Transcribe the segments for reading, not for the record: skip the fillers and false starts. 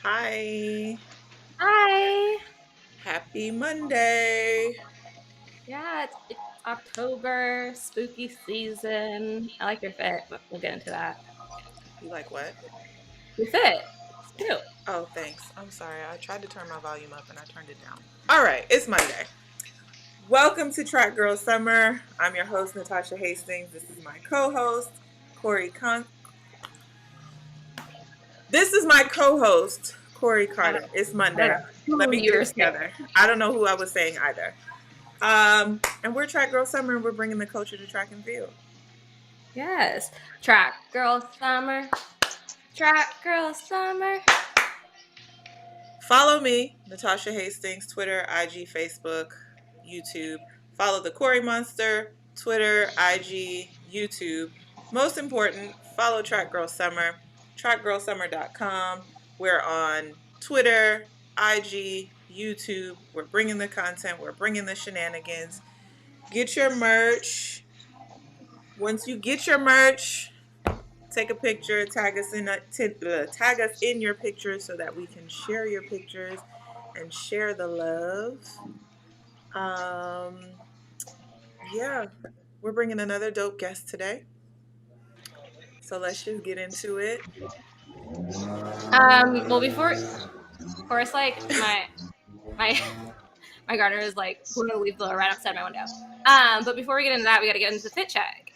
Hi. Hi. Happy Monday. Yeah, it's October, spooky season. I like your fit, but we'll get into that. You like what? Your fit. It's cute. Oh, thanks. I'm sorry. I tried to turn my volume up and I turned it down. All right, it's Monday. Welcome to Track Girl Summer. I'm your host, Natasha Hastings. This is my co-host, Kori Con. This is my co-host, Kori I Carter. don't, It's I don't Monday. know Let who me you get were it saying. together. I don't know who I was saying either. And we're Track Girl Summer and we're bringing the culture to track and field. Yes. Track girl summer. Track girl summer. Follow me, Natasha Hastings, Twitter, IG, Facebook, YouTube. Follow the Kori Monster, Twitter, IG, YouTube. Most important, follow Track Girl Summer, trackgirlsummer.com. We're on Twitter, IG, YouTube. We're bringing the content, we're bringing the shenanigans. Get your merch. Once you get your merch, take a picture, tag us in your pictures so that we can share your pictures and share the love. Um, yeah, we're bringing another dope guest today, so let's just get into it. Well, before, of course, like my my gardener is like pulling a leaf blower right outside my window. But before we get into that, we got to get into the fit check.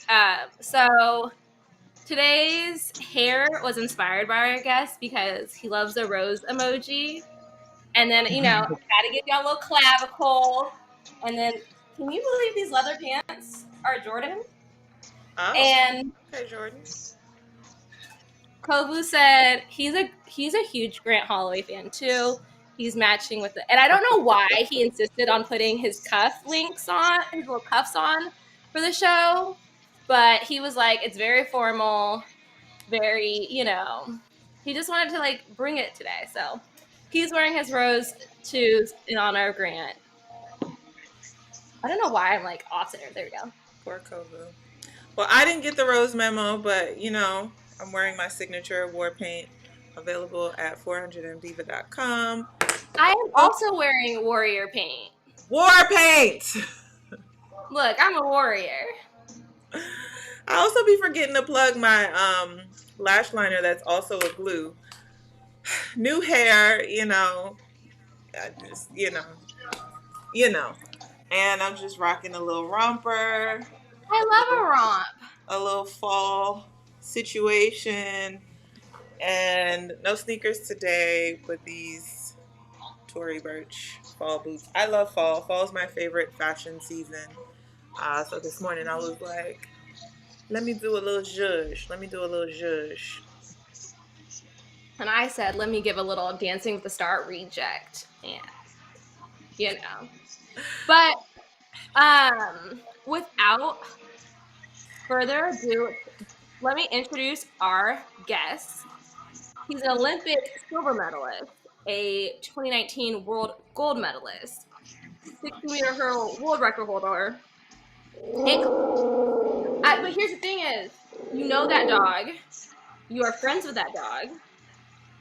So today's hair was inspired by our guest because he loves the rose emoji. And then, gotta give y'all a little clavicle. And then, can you believe these leather pants are Jordan? Oh, And okay, Jordan. Kovu said he's a huge Grant Holloway fan too. He's matching with it, and I don't know why he insisted on putting his cuff links on, his little cuffs on for the show. But he was like, it's very formal, very, he just wanted to like bring it today. So he's wearing his rose shoes in honor of Grant. I don't know why I'm like off center. There we go. Poor Kovu. Well, I didn't get the rose memo, but I'm wearing my signature war paint available at 400mdiva.com. I am also wearing warrior paint. War paint! Look, I'm a warrior. I also be forgetting to plug my lash liner that's also a glue. New hair, I just, you know. And I'm just rocking a little romper, I a love a little, romp. a little fall situation, and no sneakers today, but these Tory Burch fall boots. I love fall. Fall is my favorite fashion season. So this morning I was like, let me do a little zhuzh. Let me do a little zhuzh. And I said, let me give a little Dancing with the Star reject. And, you know. But without further ado, let me introduce our guest. He's an Olympic silver medalist, a 2019 world gold medalist, 60-meter hurdle world record holder. But here's the thing is, you know that dog. You are friends with that dog.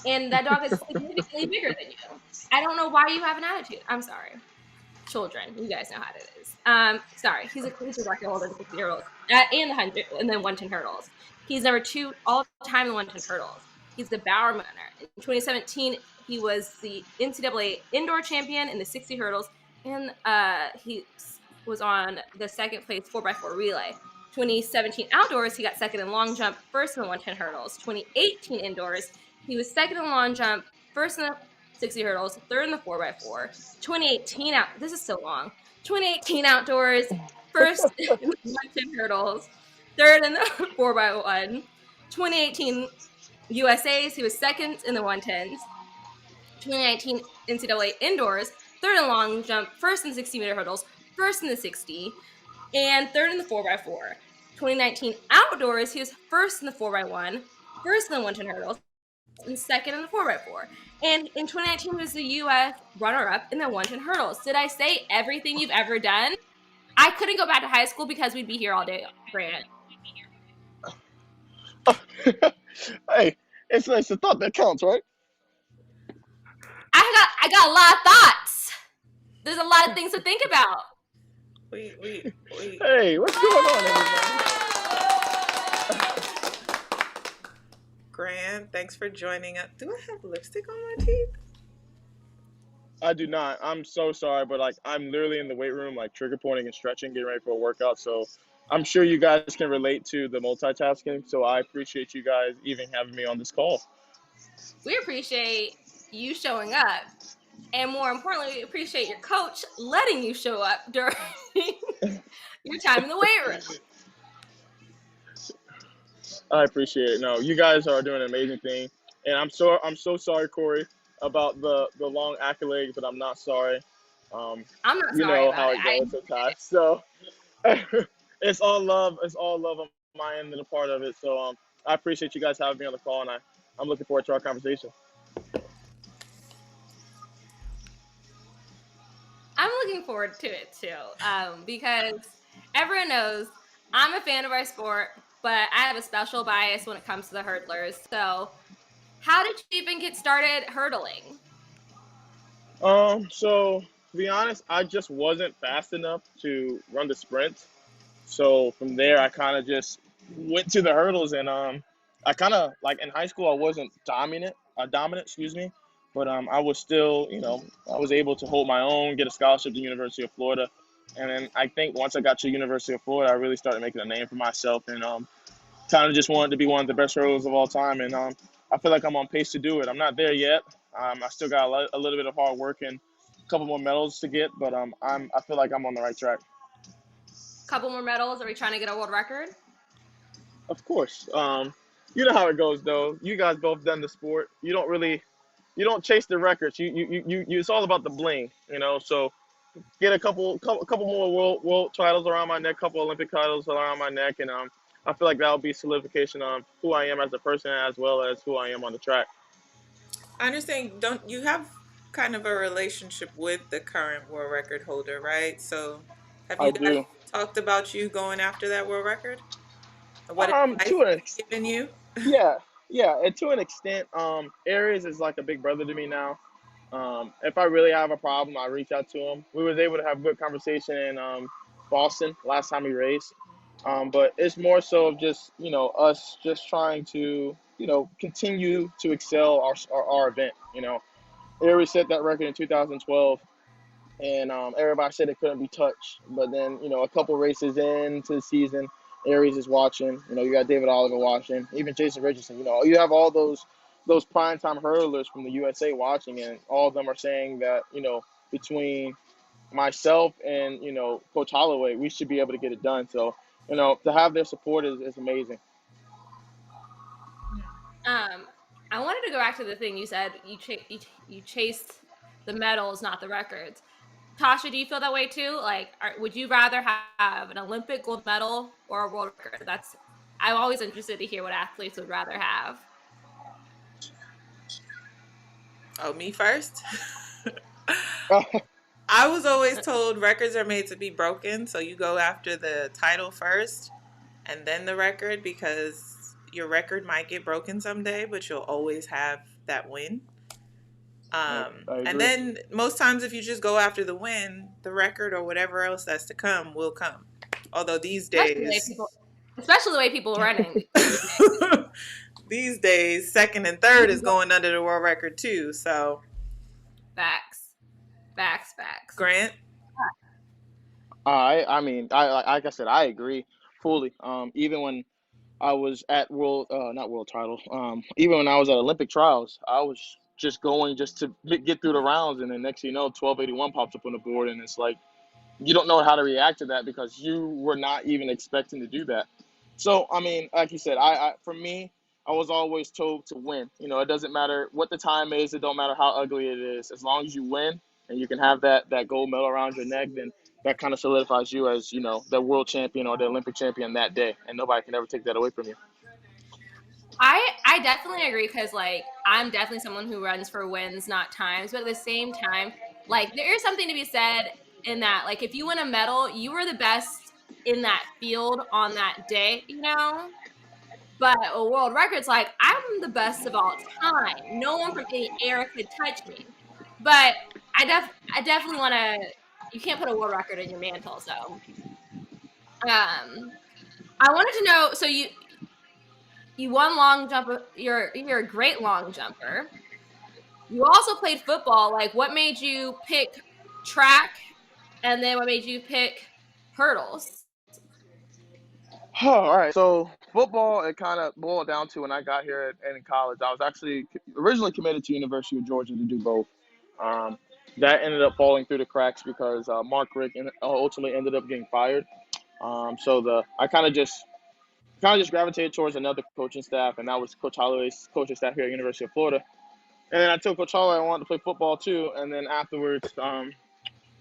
And that dog is significantly bigger than you. I don't know why you have an attitude. I'm sorry. Children, you guys know how it is. Sorry, he's a record holder in 60 hurdles and the 100 and then 110 hurdles. He's number 2 all time in the 110 hurdles. He's the Bower winner. In 2017, he was the NCAA indoor champion in the 60 hurdles, and he was on the second place 4x4 relay. 2017 outdoors, he got second in long jump, first in the 110 hurdles. 2018 indoors, he was second in long jump, first in the 60 hurdles, third in the 4x4. 2018 out. This is so long. 2018 outdoors, first in the 110 hurdles, third in the 4x1. 2018 USA's, he was second in the 110s. 2019 NCAA indoors, third in long jump, first in 60-meter hurdles, first in the 60, and third in the 4x4. 2019 outdoors, he was first in the 4x1, first in the 110 hurdles, and second in the 4x4. And in 2019, he was the U.S. runner-up in the 110 hurdles. Did I say everything you've ever done? I couldn't go back to high school because we'd be here all day, Grant. Hey, it's the thought that counts, right? I got a lot of thoughts. There's a lot of things to think about. We. Hey, what's going on, everybody? Grant, thanks for joining us. Do I have lipstick on my teeth? I do not. I'm so sorry, but like I'm literally in the weight room, like trigger pointing and stretching, getting ready for a workout. So I'm sure you guys can relate to the multitasking. So I appreciate you guys even having me on this call. We appreciate you showing up. And more importantly, we appreciate your coach letting you show up during your time in the weight room. I appreciate it. No, you guys are doing an amazing thing, and I'm so sorry, Kori, about the long accolades, but I'm not sorry. Um, I'm not you sorry know about how it. it goes sometimes. So it's all love. It's all love on my end and a part of it. So I appreciate you guys having me on the call, and I'm looking forward to our conversation. I'm looking forward to it too, because everyone knows I'm a fan of our sport, but I have a special bias when it comes to the hurdlers. So, how did you even get started hurdling? So to be honest, I just wasn't fast enough to run the sprints. So from there, I kind of just went to the hurdles, and I kind of like in high school, I wasn't dominant, excuse me, but I was still, I was able to hold my own, get a scholarship to the University of Florida, and then I think once I got to the University of Florida, I really started making a name for myself, and kind of just wanted to be one of the best hurdlers of all time, and I feel like I'm on pace to do it. I'm not there yet. I still got a little bit of hard work and a couple more medals to get, but I feel like I'm on the right track. Couple more medals. Are we trying to get a world record? Of course. You know how it goes, though. You guys both done the sport. You don't chase the records. It's all about the bling, So get a couple more world titles around my neck, couple Olympic titles around my neck, and I feel like that'll be solidification of who I am as a person as well as who I am on the track. I understand. Don't you have kind of a relationship with the current world record holder, right? So, have I you guys do. talked about you going after that world record? What advice To an he's given you? Yeah, yeah, and to an extent, Aries is like a big brother to me now. If I really have a problem, I reach out to him. We was able to have a good conversation in Boston last time we raced. But it's more so of just us just trying to continue to excel our event. Aries set that record in 2012, and everybody said it couldn't be touched. But then, a couple races into the season, Aries is watching. You got David Oliver watching, even Jason Richardson. You have all those primetime hurdlers from the USA watching, and all of them are saying that between myself and Coach Holloway, we should be able to get it done. So to have their support is amazing. I wanted to go back to the thing you said. You chased the medals, not the records. Tasha, do you feel that way too? Like, would you rather have an Olympic gold medal or a world record? I'm always interested to hear what athletes would rather have. Oh, me first? I was always told records are made to be broken, so you go after the title first and then the record because your record might get broken someday, but you'll always have that win. I And agree. then most times, if you just go after the win, the record or whatever else that's to come will come. Although these days, especially the way people are running. these days, second and third is going under the world record too. So, facts. Grant. I mean, like I said, I agree fully. Even when I was at not world title. Even when I was at Olympic trials, I was just going just to get through the rounds, and then next thing you know, 1281 pops up on the board, and it's like you don't know how to react to that because you were not even expecting to do that. So I mean, like you said, I for me, I was always told to win. It doesn't matter what the time is. It don't matter how ugly it is. As long as you win and you can have that gold medal around your neck, then that kind of solidifies you as the world champion or the Olympic champion that day, and nobody can ever take that away from you. I definitely agree because I'm definitely someone who runs for wins, not times. But at the same time, there is something to be said in that if you win a medal, you were the best in that field on that day, But a world record's I'm the best of all time. No one from any era could touch me. But I definitely want to. You can't put a world record in your mantle, so I wanted to know. So you won long jump. You're a great long jumper. You also played football. Like, what made you pick track, and then what made you pick hurdles? Oh, all right. So football, it kind of boiled down to when I got here in college. I was actually originally committed to University of Georgia to do both. Um, that ended up falling through the cracks because Mark Rick ultimately ended up getting fired. So I kind of just gravitated towards another coaching staff, and that was Coach Holloway's coaching staff here at University of Florida. And then I told Coach Holloway I wanted to play football too. And then afterwards,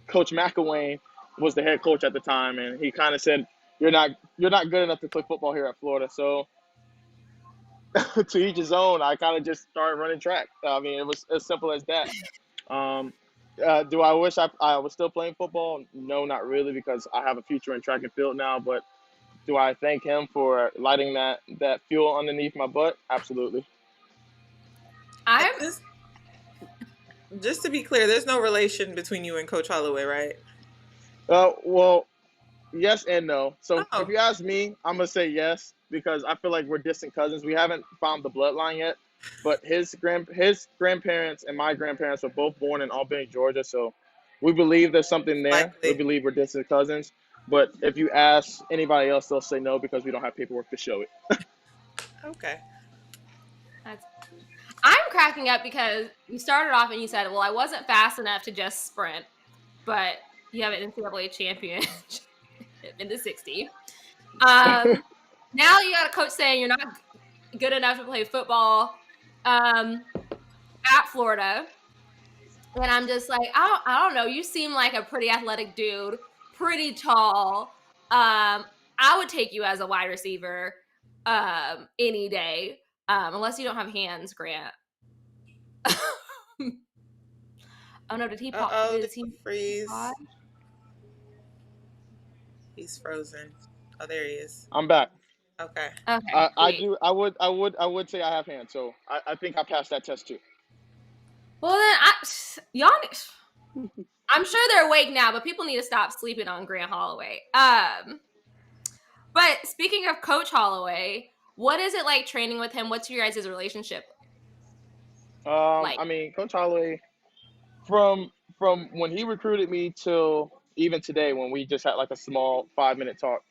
Coach McElwain was the head coach at the time, and he kind of said, "You're not good enough to play football here at Florida." So to each his own. I kind of just started running track. I mean, it was as simple as that. Um, do I wish I was still playing football? No, not really, because I have a future in track and field now. But do I thank him for lighting that fuel underneath my butt? Absolutely. I'm This, just to be clear, there's no relation between you and Coach Holloway, right? Well, yes and no. So if Oh, you ask me, I'm gonna say yes because I feel like we're distant cousins. We haven't found the bloodline yet, but his grandparents and my grandparents were both born in Albany, Georgia. So we believe there's something there. We likely. believe we're distant cousins. But if you ask anybody else, they'll say no because we don't have paperwork to show it. Okay. that's, I'm cracking up because you started off and you said, "Well, I wasn't fast enough to just sprint," but you have an NCAA champion in the 60. Now you got a coach saying you're not good enough to play football at Florida. And I'm just like, I don't know. You seem like a pretty athletic dude, pretty tall. I would take you as a wide receiver any day, unless you don't have hands, Grant. Oh no, did he pause? Uh-oh, did Is he he freeze? pause? He's frozen. Oh, there he is. I'm back. Okay. Okay, I sweet. do. I would say I have hands. So I think I passed that test too. Well then, y'all. I'm sure they're awake now, but people need to stop sleeping on Grant Holloway. But speaking of Coach Holloway, what is it like training with him? What's your guys' relationship like? I mean, Coach Holloway, from when he recruited me till even today when we just had like a small 5 minute talk,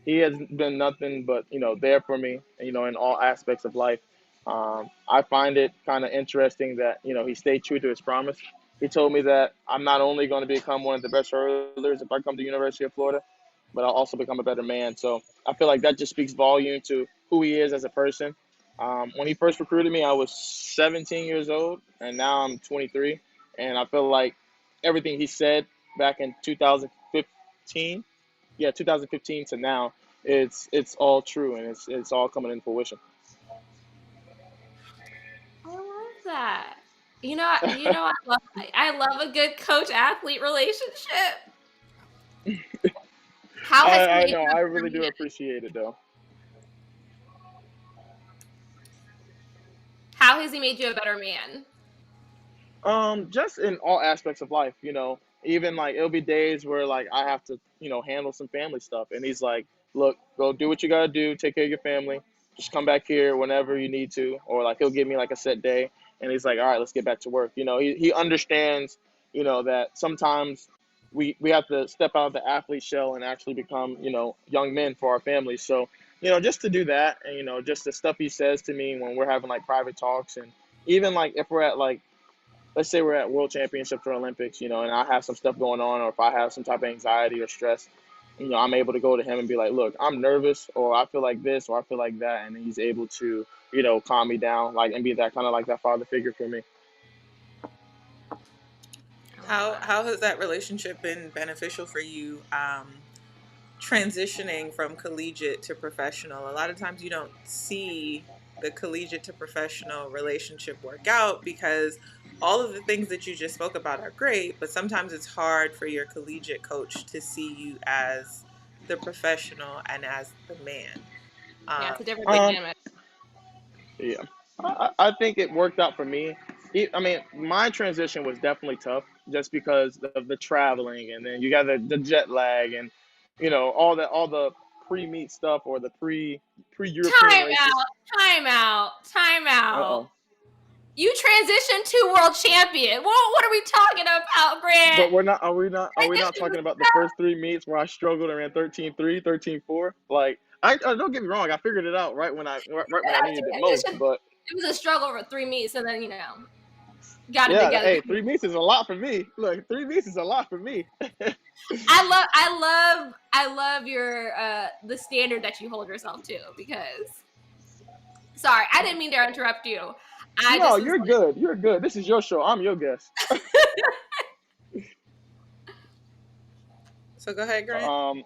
he has been nothing but there for me, in all aspects of life. I find it kind of interesting that he stayed true to his promise. He told me that I'm not only going to become one of the best hurlers if I come to University of Florida, but I'll also become a better man. So I feel like that just speaks volume to who he is as a person. When he first recruited me, I was 17 years old, and now I'm 23. And I feel like everything he said back in 2015, yeah, 2015 to now, it's all true and it's all coming in fruition. I love that. I love a good coach athlete relationship. How has he I made know, you a I better really do man? appreciate it though. How has he made you a better man? Just in all aspects of life, even like it'll be days where like I have to, handle some family stuff, and he's like, "Look, go do what you gotta do, take care of your family, just come back here whenever you need to," or like he'll give me like a set day, and he's like, "All right, let's get back to work." He understands, that sometimes we have to step out of the athlete shell and actually become, young men for our families. So, just to do that, and just the stuff he says to me when we're having like private talks, and even like if we're at like let's say we're at world championships or Olympics, and I have some stuff going on, or if I have some type of anxiety or stress, I'm able to go to him and be like, look, I'm nervous, or I feel like this, or I feel like that. And he's able to, calm me down, like, and be that kind of like that father figure for me. I love that. How has that relationship been beneficial for you, transitioning from collegiate to professional? A lot of times you don't see the collegiate to professional relationship work out because all of the things that you just spoke about are great, but sometimes it's hard for your collegiate coach to see you as the professional and as the man. Yeah, it's Um, a different Um, dynamic. yeah, I think it worked out for me. I mean, my transition was definitely tough just because of the traveling, and then you got the jet lag, and all the pre meet stuff or the pre European Time races. out, time out, time Uh out. oh. You transitioned to world champion. What are we talking about, Grant? But we're not. Are we not Transition was talking about the first three meets where I struggled and ran 13.3, 13.4? Like don't get me wrong, I figured it out right when I needed it most. transition. But It was a struggle for 3 meets, and then got it yeah, together. hey, 3 meets is a lot for me. Look, 3 meets is a lot for me. I love your the standard that you hold yourself to, because sorry, I didn't mean to interrupt you. I No, just was you're good. You're good. This is your show. I'm your guest. So go ahead, Grant. Um,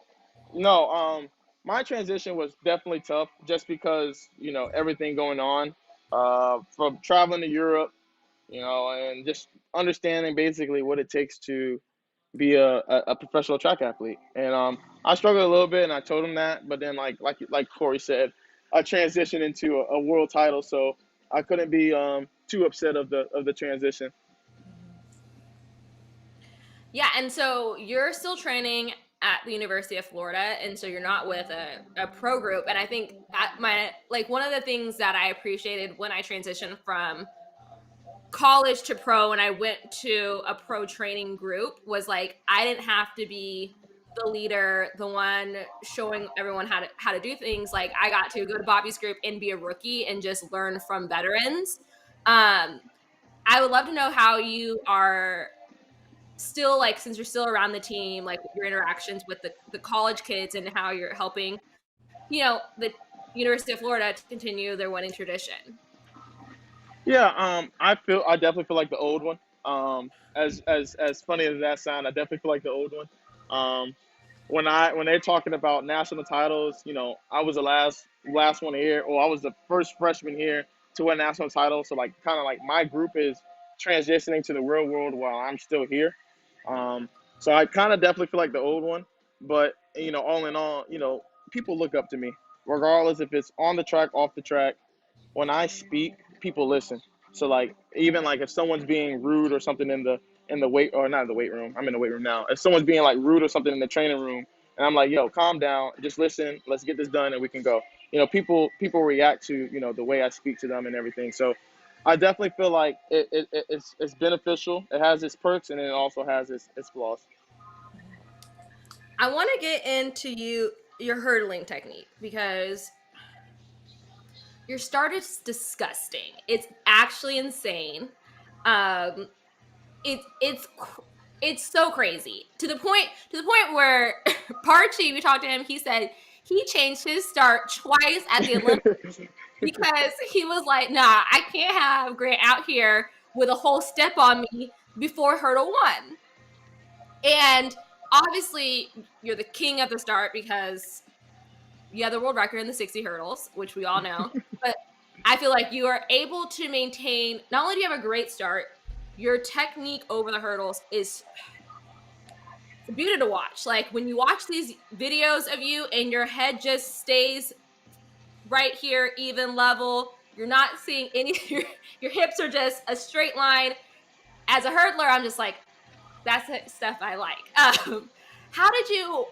no, my transition was definitely tough just because everything going on, from traveling to Europe, and just understanding basically what it takes to be a professional track athlete. And I struggled a little bit, and I told him that. But then, like Kori said, I transitioned into a world title, so I couldn't be too upset of the transition. yeah, and so you're still training at the University of Florida, and so you're not with a pro group. And I think that one of the things that I appreciated when I transitioned from college to pro and I went to a pro training group was like I didn't have to be the leader, the one showing everyone how to do things. Like I got to go to Bobby's group and be a rookie and just learn from veterans. Um, I would love to know how you are still, like, since you're still around the team, like your interactions with the college kids and how you're helping, the University of Florida to continue their winning tradition. Yeah, I definitely feel like the old one. As funny as that sound, I definitely feel like the old one. Um, when they're talking about national titles, I was the last one here, or I was the first freshman here to win a national title. So like kind of like my group is transitioning to the real world while I'm still here. Um, so I kind of definitely feel like the old one, but all in all, people look up to me, regardless if it's on the track, off the track. When I speak, people listen. So like even like if someone's being rude or something in the weight, or not in the weight room, I'm in the weight room now. If someone's being like rude or something in the training room, and I'm like, yo, calm down, just listen, let's get this done and we can go. People react to the way I speak to them and everything. So I definitely feel like it's beneficial. It has its perks and it also has its flaws. I want to get into your hurdling technique, because your start is disgusting. It's actually insane. Um, it's so crazy, to the point where Parchi, we talked to him. He said he changed his start twice at the Olympian because he was like, "Nah, I can't have Grant out here with a whole step on me before hurdle one." And obviously, you're the king of the start because you have the world record in the 60 hurdles, which we all know. But I feel like you are able to maintain, not only do you have a great start, your technique over the hurdles is a beauty to watch. Like when you watch these videos of you and your head just stays right here, even level, you're not seeing any, your hips are just a straight line. As a hurdler, I'm just like, that's the stuff I like. How did you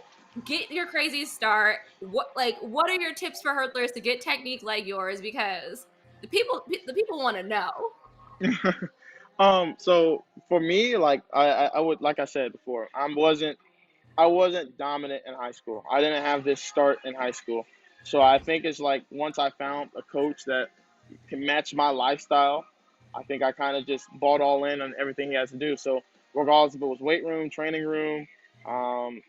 get your crazy start? What are your tips for hurdlers to get technique like yours? Because the people want to know. So for me, like I would, like I said before, I wasn't dominant in high school. I didn't have this start in high school. So I think it's like once I found a coach that can match my lifestyle, I think I kind of just bought all in on everything he has to do. So regardless if it was weight room, training room, um,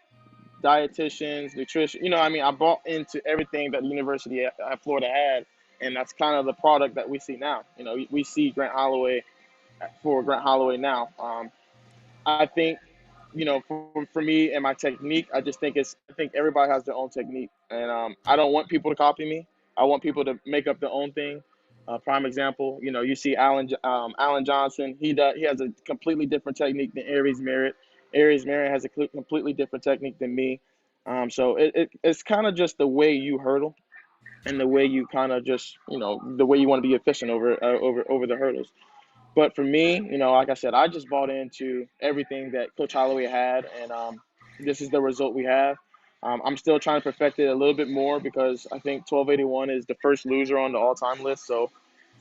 dietitians, nutrition, I mean, I bought into everything that the University of Florida had, and that's kind of the product that we see now. We see Grant Holloway for Grant Holloway now. I think for me and my technique, I think everybody has their own technique, and I don't want people to copy me. I want people to make up their own thing. Prime example, you see Alan Johnson. He has a completely different technique than Aries Merritt. Aries Merritt has a completely different technique than me. So it's kind of just the way you hurdle and the way you kind of just the way you want to be efficient over the hurdles. But for me, like I said, I just bought into everything that Coach Holloway had, and this is the result we have. I'm still trying to perfect it a little bit more because I think 1281 is the first loser on the all-time list. So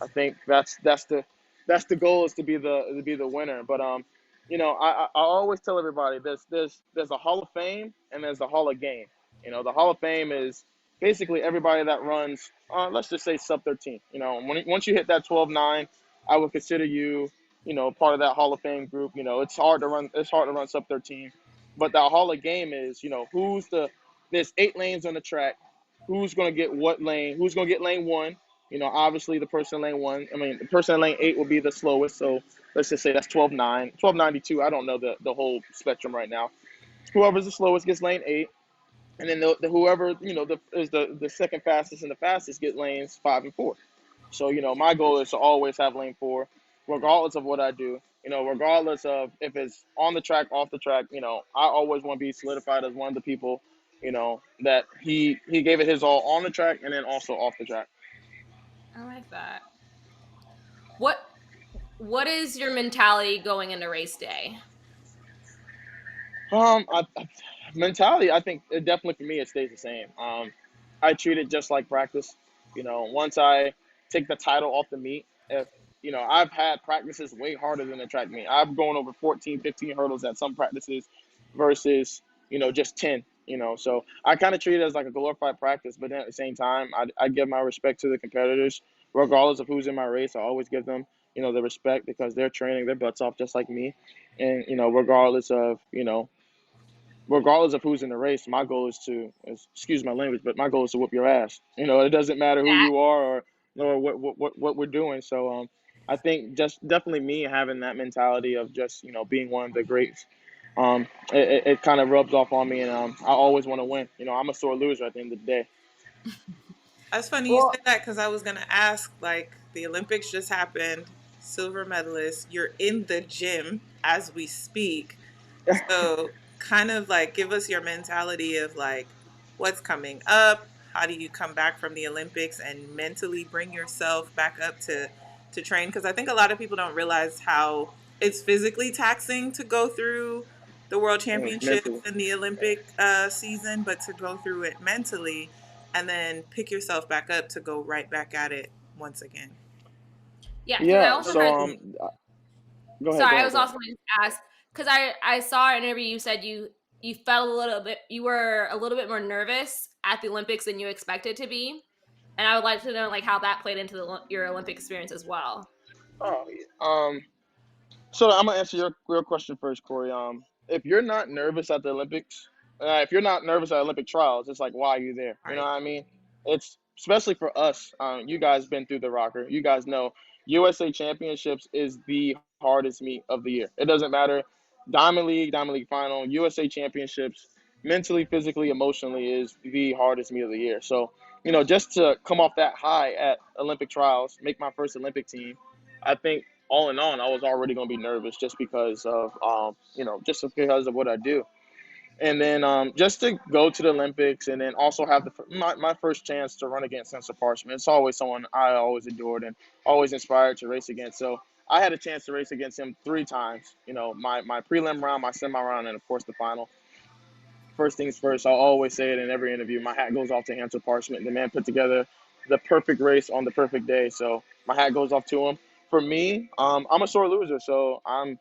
I think that's the goal, is to be the winner. But I always tell everybody there's a Hall of Fame and there's a Hall of Game. The Hall of Fame is basically everybody that runs, let's just say sub 13. Once you hit that 12.9, I would consider you, part of that Hall of Fame group. It's hard to run sub 13, but the Hall of Game is, there's 8 lanes on the track. Who's going to get what lane? Who's going to get lane one? Obviously the person in lane one. I mean, the person in lane 8 will be the slowest. So let's just say that's 12.9, 12.92. I don't know the whole spectrum right now. Whoever's the slowest gets lane 8. And then whoever, is the second fastest and the fastest get lanes 5 and 4. So, my goal is to always have lane 4, regardless of what I do. Regardless of if it's on the track, off the track. I always want to be solidified as one of the people, that he gave it his all on the track and then also off the track. I like that. What is your mentality going into race day? Mentality, I think definitely for me it stays the same. I treat it just like practice. Once I take the title off the meet, if I've had practices way harder than the track meet. I've gone over 14, 15 hurdles at some practices versus just 10. So I kind of treat it as like a glorified practice, but then at the same time, I give my respect to the competitors, regardless of who's in my race. I always give them the respect because they're training their butts off just like me, and regardless of who's in the race, my goal excuse my language, but my goal is to whoop your ass. It doesn't matter who That you are or what we're doing. So I think just definitely me having that mentality of just being one of the greats. It kind of rubs off on me, and I always want to win. I'm a sore loser at the end of the day. That's funny you well, said that because I was gonna ask. Like, the Olympics just happened, silver medalist. You're in the gym as we speak, so kind of like give us your mentality of like what's coming up. How do you come back from the Olympics and mentally bring yourself back up to train? Because I think a lot of people don't realize how it's physically taxing to go through the World Championships Mentally. and the Olympic season, but to go through it mentally and then pick yourself back up to go right back at it once again. yeah, because I Yeah. also So heard. go ahead. Go Sorry, I ahead. was Go ahead. also going to ask because I saw an interview. You said you felt a little bit. You were a little bit more nervous at the Olympics than you expected to be, and I would like to know like how that played into your Olympic experience as well. Oh, yeah. So I'm gonna answer your real question first, Corey. If you're not nervous at the Olympics, if you're not nervous at Olympic trials, it's like why are you there? You know Right. what I mean? It's especially for us. You guys been through the rocker. You guys know USA Championships is the hardest meet of the year. It doesn't matter. Diamond League final, USA Championships, mentally, physically, emotionally is the hardest meet of the year. So just to come off that high at Olympic trials, make my first Olympic team, I think all in all, I was already going to be nervous just because of what I do. And then just to go to the Olympics and then also have my first chance to run against Sensor Parchment. It's always someone I always adored and always inspired to race against. So I had a chance to race against him 3 times. My prelim round, my semi round, and of course the final. First things first, I'll always say it in every interview. My hat goes off to Hansel Parchment. The man put together the perfect race on the perfect day. So my hat goes off to him. For me, I'm a sore loser, so I'm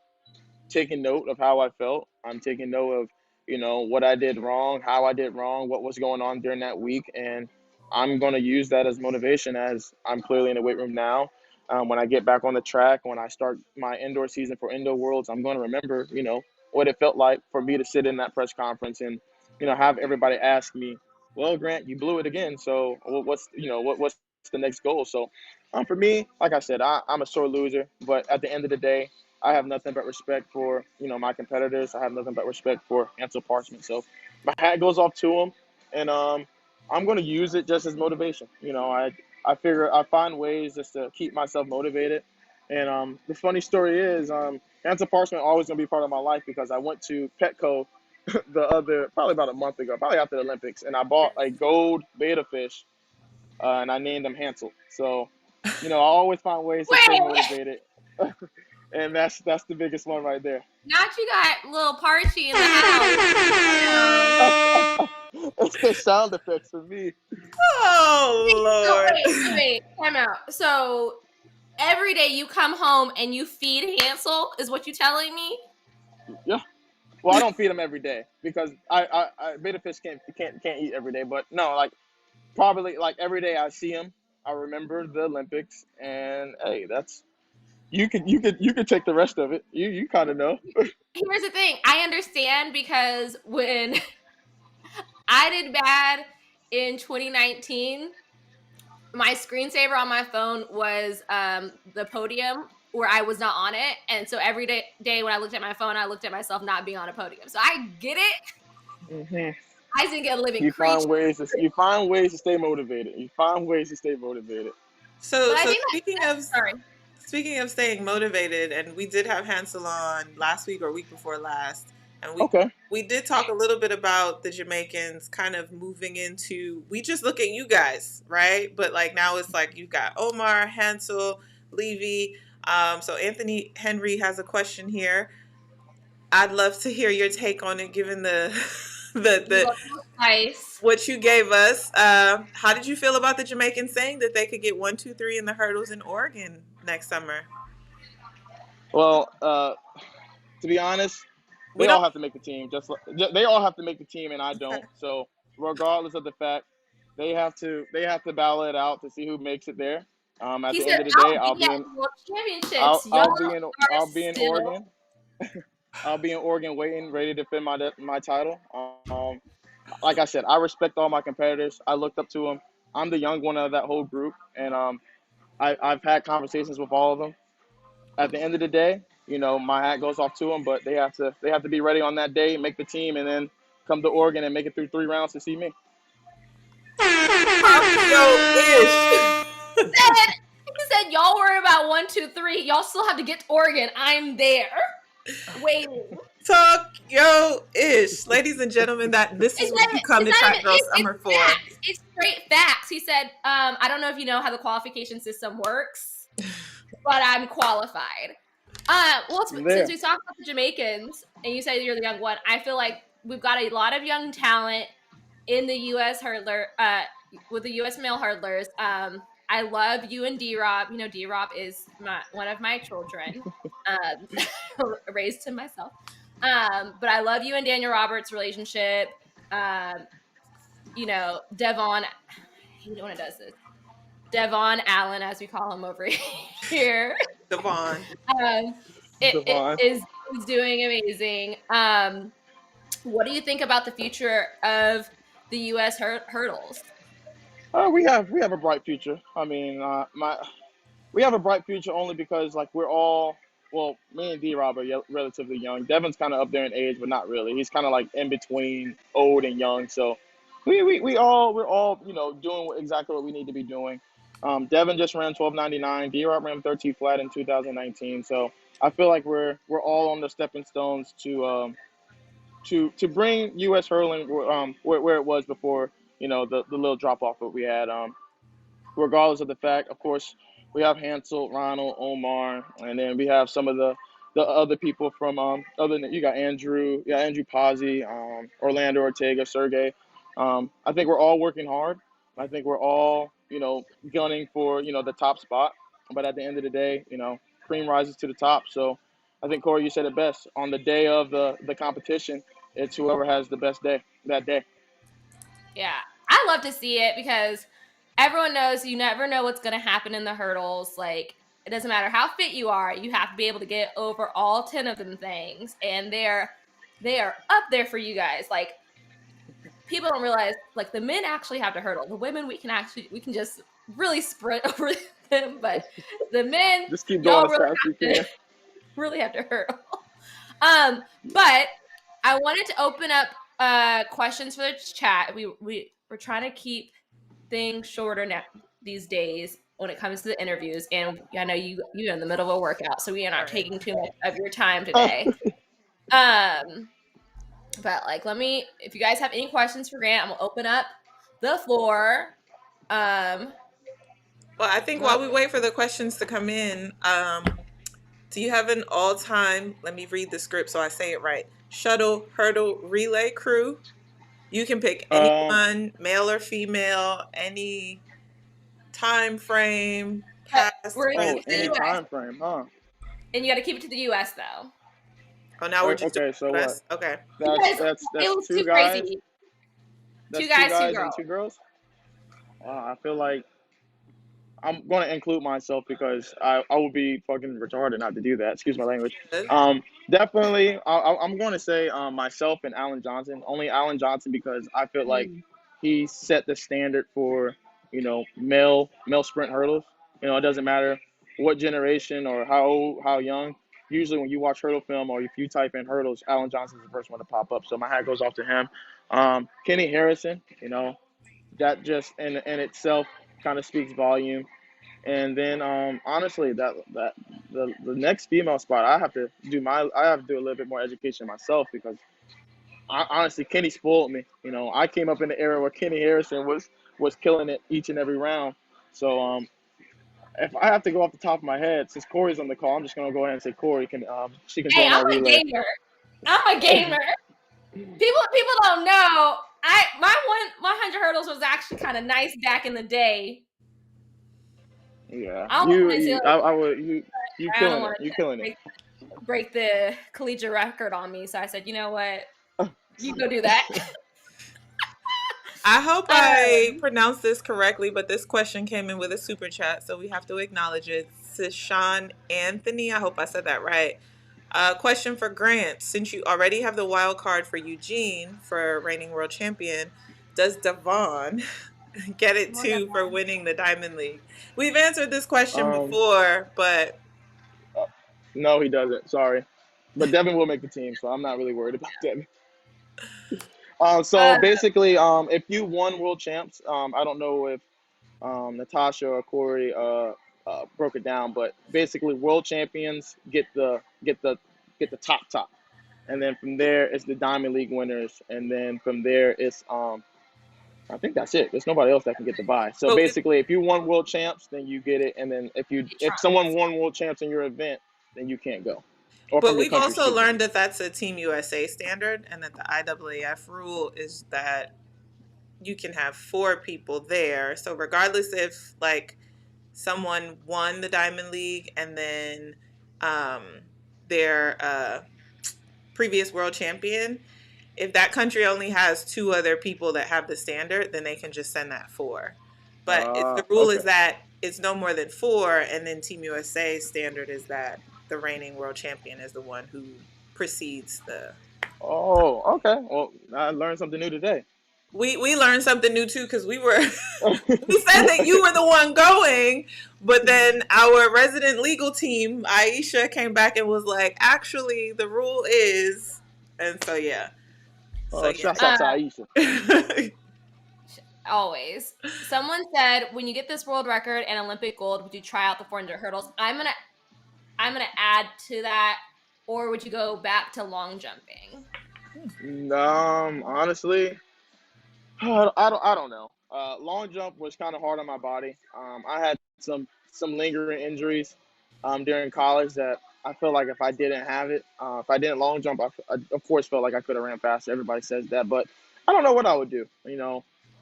taking note of how I felt. I'm taking note of, what I did wrong, how I did wrong, what was going on during that week. And I'm going to use that as motivation as I'm clearly in the weight room now. When I get back on the track, when I start my indoor season for Indo Worlds, I'm going to remember, what it felt like for me to sit in that press conference and, have everybody ask me, well, Grant, you blew it again. So what's the next goal? So for me, like I said, I'm a sore loser, but at the end of the day, I have nothing but respect for my competitors. I have nothing but respect for Ansel Parchment. So my hat goes off to him, and I'm going to use it just as motivation. I figure I find ways just to keep myself motivated. And the funny story is, Ansel Parchment always going to be part of my life because I went to Petco probably about a month ago, probably after the Olympics, and I bought a gold beta fish, and I named him Hansel. So I always find ways to stay Wait, motivated. And that's the biggest one right there. Not you got a little party in the house. It's the sound effects for me. Oh Wait, time out. So every day you come home and you feed Hansel, is what you telling me? Yeah. Well, I don't feed him every day because I beta fish can't eat every day. But no, like probably like every day I see him, I remember the Olympics, and hey, that's you could take the rest of it. You kind of know. Here's the thing. I understand because when I did bad in 2019, my screensaver on my phone was the Podium where I was not on it. And so every day when I looked at my phone, I looked at myself not being on a podium. So I get it. Hmm. I didn't get a living You creature. find ways to stay motivated. You find ways to stay motivated. So, But I so think sorry. speaking of staying motivated, and we did have Hansel on last week or week before last, and Okay. we did talk a little bit about the Jamaicans kind of moving into. We just look at you guys, right? But like now it's like you got Omar, Hansel, Levy. So Anthony Henry has a question here. I'd love to hear your take on it, given the the Nice. what you gave us. How did you feel about the Jamaicans saying that they could get 1, 2, 3 in the hurdles in Oregon next summer? Well, to be honest, We they all don't. have to make the team. They all have to make the team, and I don't. So regardless of the fact, they have to battle it out to see who makes it there. At He the said, end of the day, I'll be at the World I'll Championships. I'll Y'all be in are I'll be in still. Oregon. I'll be in Oregon waiting, ready to defend my title. Like I said, I respect all my competitors. I looked up to them. I'm the young one of that whole group, and I've had conversations with all of them. At the end of the day, my hat goes off to them, but they have to be ready on that day, make the team, and then come to Oregon and make it through 3 rounds to see me. Yo-ish. He said, y'all worry about 1, 2, 3. Y'all still have to get to Oregon. I'm there. Waiting. Tokyo-ish. Ladies and gentlemen, this is what you come to Track Girl Summer for. Facts. It's straight facts. He said, I don't know if you know how the qualification system works, but I'm qualified. Well, since we talked about the Jamaicans, and you said you're the young one, I feel like we've got a lot of young talent in the U.S. hurdler, with the U.S. male hurdlers. I love you and D-Rob. You know, D-Rob is one of my children, raised to myself. But I love you and Daniel Roberts' relationship. Devon, I hate when it does this. Devon Allen, as we call him over here. Devon. It is doing amazing. What do you think about the future of the U.S. hurdles? We have a bright future. I mean, we have a bright future only because like we're all me and D-Rob are relatively young. Devon's kind of up there in age, but not really. He's kind of like in between old and young. So we're all doing exactly what we need to be doing. Devon just ran 12:99. D-Rob ran 13 flat in 2019. So I feel like we're all on the stepping stones to bring U.S. hurling where it was before the little drop off that we had. Regardless of the fact, of course, we have Hansel, Ronald, Omar, and then we have some of the other people from you got Andrew, Andrew Pazzi, Orlando Ortega, Sergey. I think we're all working hard. I think we're all gunning for the top spot. But at the end of the day, cream rises to the top. So I think Kori, you said it best. On the day of the competition, it's whoever has the best day that day. Yeah, I love to see it because everyone knows you never know what's going to happen in the hurdles. Like, it doesn't matter how fit you are, you have to be able to get over all 10 of them things, and they are up there for you guys. Like, people don't realize, like, the men actually have to hurdle. The women, we can just really sprint over them, but the men, just keep going as fast as you can. Really have to hurdle. But I wanted to open up questions for the chat. We're trying to keep things shorter now these days when it comes to the interviews, and I know you're in the middle of a workout, so we are not taking too much of your time today. But like, if you guys have any questions for Grant, I'm gonna open up the floor. Well, I think while we wait for the questions to come in, Do you have an all-time, let me read the script so I say it right, shuttle hurdle relay crew? You can pick Um, anyone, male or female, any time frame, But past, we're gonna oh, keep it to the any present. U.S. time frame, huh? and you got to keep it to the U.S. though. Oh, now we're just doing Okay, so what? US? Okay. Because it That's was two too guys. crazy. Two That's two guys, two guys and girls. two girls. I feel like I'm going to include myself because I would be fucking retarded not to do that. Excuse my language. Good. Definitely, I'm going to say myself and Alan Johnson. Only Alan Johnson because I feel like he set the standard for male sprint hurdles. It doesn't matter what generation or how young. Usually, when you watch hurdle film or if you type in hurdles, Alan Johnson's the first one to pop up. So my hat goes off to him. Kenny Harrison, that just in itself kind of speaks volume. And then honestly, that the next female spot, I have to do a little bit more education myself because honestly, Kenny spoiled me. I came up in the era where Kenny Harrison was killing it each and every round. So if I have to go off the top of my head, since Kori's on the call, I'm just gonna go ahead and say Kori can she can Hey, join I'm our a relay. gamer. I'm a gamer. People don't know. My 100 hurdles was actually kind of nice back in the day. Yeah, I don't want to I would you I don't killing it. want You to killing it. break the collegiate record on me. So I said, you know what? You go do that. I hope I Um, pronounced this correctly, but this question came in with a super chat, so we have to acknowledge it. This is Sean Anthony. I hope I said that right. Question for Grant. Since you already have the wild card for Eugene for reigning world champion, does Devon get it come on, Devon. too for winning the Diamond League? We've answered this question Um, before, but no, he doesn't. Sorry, but Devin will make the team, so I'm not really worried about Devin. So Uh, basically, if you won world champs, I don't know if Natasha or Kori broke it down, but basically, world champions get the top, and then from there it's the Diamond League winners, and then from there it's I think that's it. There's nobody else that can get the bye. So but we basically, if you won world champs, then you get it, and then if someone Trunks. won world champs in your event, then you can't go, or but from your we've country, also excuse me. learned that that's a Team USA standard, and that the IAAF rule is that you can have 4 people there. So regardless if like someone won the Diamond League and then um, their previous world champion, if that country only has 2 other people that have the standard, then they can just send that 4. But the rule is Okay. that it's no more than 4, and then Team USA's standard is that the reigning world champion is the one who precedes the. Oh, okay. Well, I learned something new today. We learned something new too because we said that you were the one going, but then our resident legal team, Aisha, came back and was like, actually, the rule is, and so yeah, so Shouts uh, out to Aisha. yeah. always. Someone said, when you get this world record and Olympic gold, would you try out the 400 hurdles? I'm gonna add to that, or would you go back to long jumping? Honestly, I don't know. Long jump was kind of hard on my body. I had some lingering injuries during college that I feel like if I didn't have it, if I didn't long jump, I of course felt like I could have ran faster. Everybody says that, but I don't know what I would do.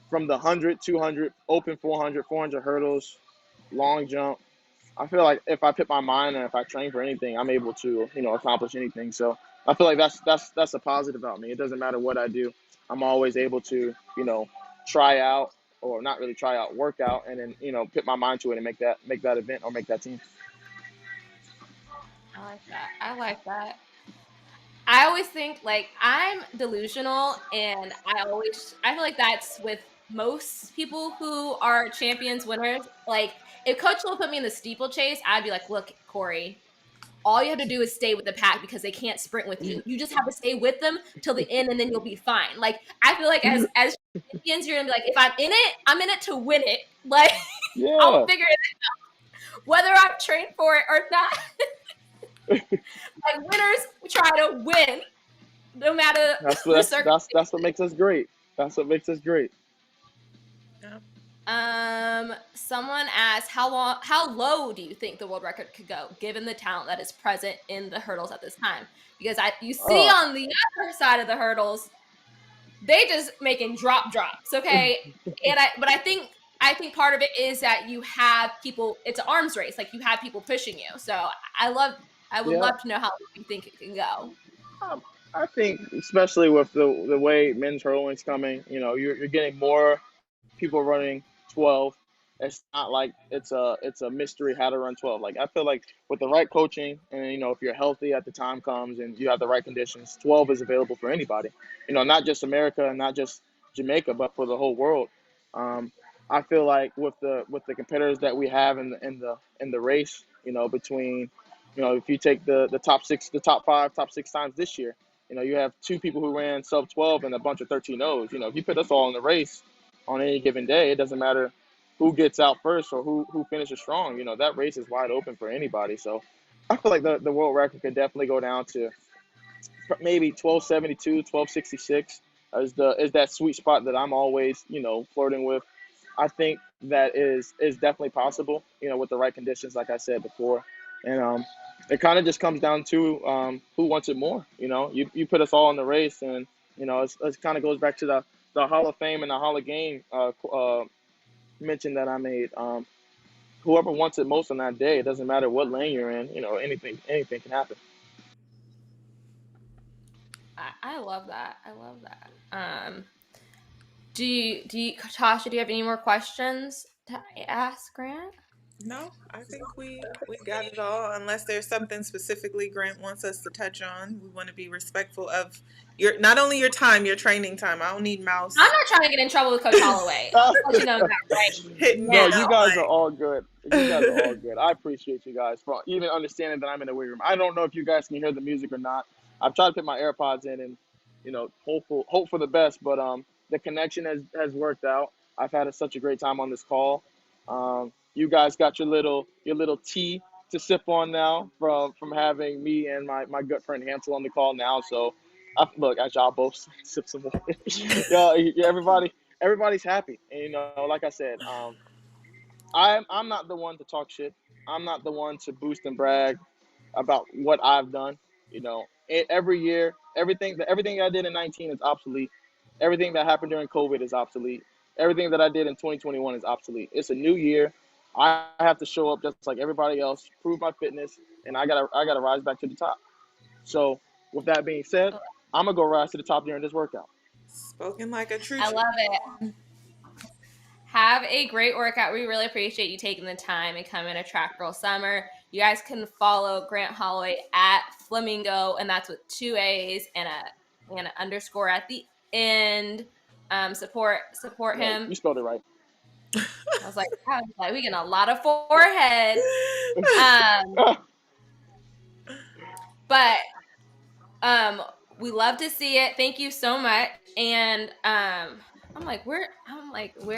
From the 100, 200, open 400, 400 hurdles, long jump. I feel like if I put my mind and if I train for anything, I'm able to, accomplish anything. So I feel like that's a positive about me. It doesn't matter what I do. I'm always able to, try out or not really try out, work out, and then, put my mind to it and make that event or make that team. I like that. I like that. I always think like I'm delusional, and I feel like that's with most people who are champions winners. Like if Coach will put me in the steeplechase, I'd be like, look, Kori, all you have to do is stay with the pack because they can't sprint with you. You just have to stay with them till the end, and then you'll be fine. Like I feel like as champions, you're gonna be like, if I'm in it to win it. Like I'll Yeah, figure it out whether I've trained for it or not. Like winners, we try to win no matter that's the that's circumstance. that's that's what makes us great. That's what makes us great. Yeah. Someone asked, how low do you think the world record could go, given the talent that is present in the hurdles at this time? Because you see on the other side of the hurdles, they just making drops, okay? But I think part of it is that you have people. It's an arms race. Like, you have people pushing you. So I would Yeah. love to know how you think it can go. I think, especially with the way men's hurling's coming, you're getting more people running 12. It's not like it's a mystery how to run 12. Like, I feel like with the right coaching and if you're healthy at the time comes and you have the right conditions, 12 is available for anybody. Not just America and not just Jamaica, but for the whole world. I feel like with the competitors that we have in the race, between if you take the top six, the top five, top six times this year, you have two people who ran sub 12 and a bunch of 13-0s. If you put us all in the race on any given day, it doesn't matter who gets out first or who finishes strong. That race is wide open for anybody. So I feel like the world record could definitely go down to maybe 1272, 1266 is that sweet spot that I'm always, flirting with. I think that is definitely possible, with the right conditions, like I said before. And it kind of just comes down to who wants it more. You put us all in the race, and it kind of goes back to the Hall of Fame and the Hall of Game mention that I made. Whoever wants it most on that day, it doesn't matter what lane you're in. Anything can happen. I love that. I love that. Do you, Tasha, do you have any more questions to ask Grant? No, I think we got it all. Unless there's something specifically Grant wants us to touch on, we want to be respectful of not only your time, your training time. I don't need mouse. I'm not trying to get in trouble with Coach Holloway. Let you know that, right? No, you guys are all good. You guys are all good. I appreciate you guys for even understanding that I'm in the weight room. I don't know if you guys can hear the music or not. I've tried to put my AirPods in and hope for the best, but the connection has worked out. I've had such a great time on this call. You guys got your little tea to sip on now from having me and my good friend Hansel on the call now. So look, as y'all both sip some water. Everybody's happy, and like I said, I'm not the one to talk shit. I'm not the one to boost and brag about what I've done. Every year, everything I did in 19 is obsolete. Everything that happened during COVID is obsolete. Everything that I did in 2021 is obsolete. It's a new year. I have to show up just like everybody else, prove my fitness, and I gotta rise back to the top. So, with that being said, I'm gonna go rise to the top during this workout. Spoken like a true. I love it. Have a great workout. We really appreciate you taking the time and coming to Track Girl Summer. You guys can follow Grant Holloway at Flamingo, and that's with 2 A's and an underscore at the end. Support him. You spelled it right. I was like, we getting a lot of forehead. But we love to see it. Thank you so much. And I'm like, where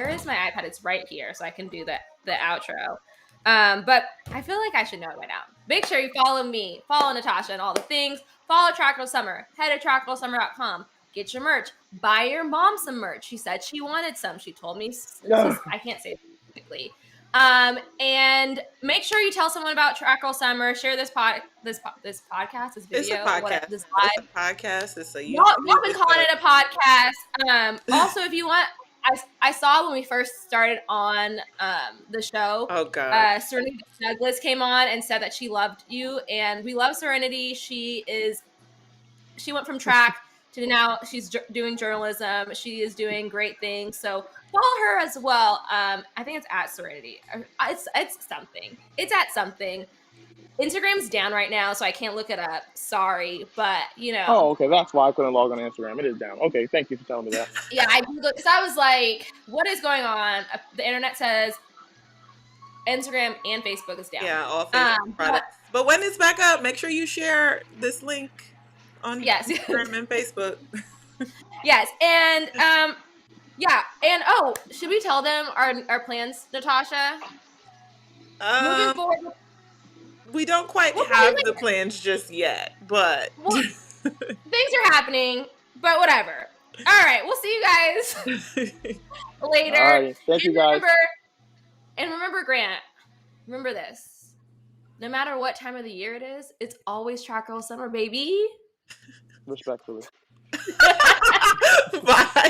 is my iPad? It's right here, so I can do the outro. But I feel like I should know it by now. Make sure you follow me, follow Natasha and all the things. Follow Track Girl Summer. Head to trackgirlsummer.com. Get your merch. Buy your mom some merch. She said she wanted some. She told me. I can't say it specifically. And make sure you tell someone about Track Girl Summer. Share this podcast, this video, it's a podcast. This live. It's a podcast. It's a y'all been calling it a podcast. Also, if you want, I saw when we first started on the show. Oh God. Serenity Douglas came on and said that she loved you, and we love Serenity. She went from track to now she's doing journalism. She is doing great things. So follow her as well. I think it's at Serenity. It's something. It's at something. Instagram's down right now, so I can't look it up. Sorry, but Oh, okay. That's why I couldn't log on Instagram. It is down. Okay, thank you for telling me that. Yeah, I googled because I was like, "What is going on?" The internet says Instagram and Facebook is down. Yeah, all Facebook products. But when it's back up, make sure you share this link on Instagram and Facebook. Yes, and yeah, and should we tell them our plans, Natasha? Moving forward. We don't quite have the plans just yet, but things are happening. But whatever. All right, we'll see you guys later. All right. Thank you, guys. Remember, Grant, remember this. No matter what time of the year it is, it's always track girl summer, baby. Respectfully. Bye.